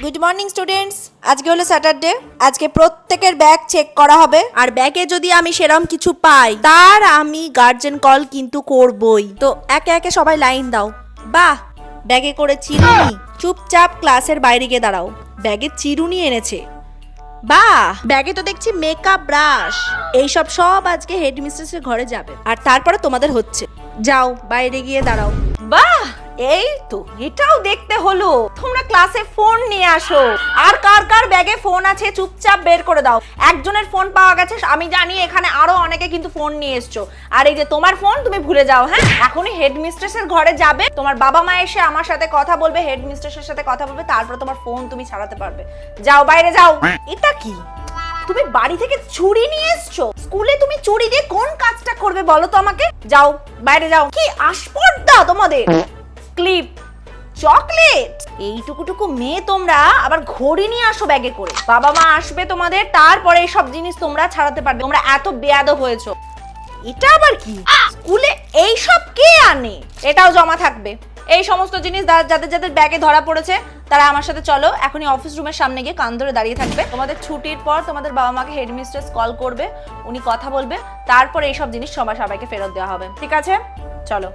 Good morning students, আজকে হলো Saturday. আজকে প্রত্যেকের ব্যাগ চেক করা হবে, আর ব্যাগে যদি আমি সেরকম কিছু পাই তার আমি গার্জেন কল কিন্তু করবই। তো একে একে সবাই লাইন দাও। বাহ, ব্যাগে করে চিরুনি। চুপচাপ ক্লাসের বাইরে গিয়ে দাঁড়াও। ব্যাগে চিরুনি এনেছে। বাহ, ব্যাগে তো দেখছি মেকআপ ব্রাশ। এইসব সব আজকে হেডমিস্ট্রেসের ঘরে যাবে, আর তারপরে তোমাদের হচ্ছে। যাও বাইরে গিয়ে দাঁড়াও। বাহ, এই তো এটাও দেখতে হলো। তোমরা ক্লাসে ফোন নিয়ে আসো। আর কার কার ব্যাগে ফোন আছে চুপচাপ বের করে দাও। একজনের ফোন পাওয়া গেছে, আমি জানি এখানে আরো অনেকে কিন্তু ফোন নিয়ে এসছো। আর এই যে তোমার ফোন তুমি ভুলে যাও, হ্যাঁ? এখনই হেডমিস্ট্রেসের ঘরে যাবে, তোমার বাবা মা এসে আমার সাথে কথা বলবে, হেডমিস্ট্রেসের সাথে কথা বলবে, তারপর তোমার ফোন তুমি ছাড়াতে পারবে। যাও বাইরে যাও। এটা কি? তুমি বাড়ি থেকে চুরি নিয়ে এসছো? স্কুলে তুমি চুরি দিয়ে কোন কাজটা করবে বলো তো আমাকে? যাও বাইরে যাও। কি আসপর্দা তোমাদের! ক্লিপ, চকলেট, এইটুকুটুকু মেয়ে তোমরা আবার ঘড়ি নিয়ে আসো ব্যাগে করে। বাবা মা আসবে তোমাদের, তারপরে এইসব জিনিস তোমরা ছাড়াতে পারবে। তোমরা এত বেয়াদব হয়েছো। এটা আবার কি? স্কুলে এইসব কে আনে? এটাও জমা থাকবে। এই সমস্ত জিনিস যাদের যাদের ব্যাগে ধরা পড়েছে তারা আমার সাথে চলো, এখনই অফিস রুমের সামনে গিয়ে কান ধরে দাঁড়িয়ে থাকবে। তোমাদের ছুটির পর তোমাদের বাবা মাকে হেডমিস্ট্রেস কল করবে, উনি কথা বলবে, তারপরে এইসব জিনিস সবাইকে ফেরত দেওয়া হবে। ঠিক আছে, চলো।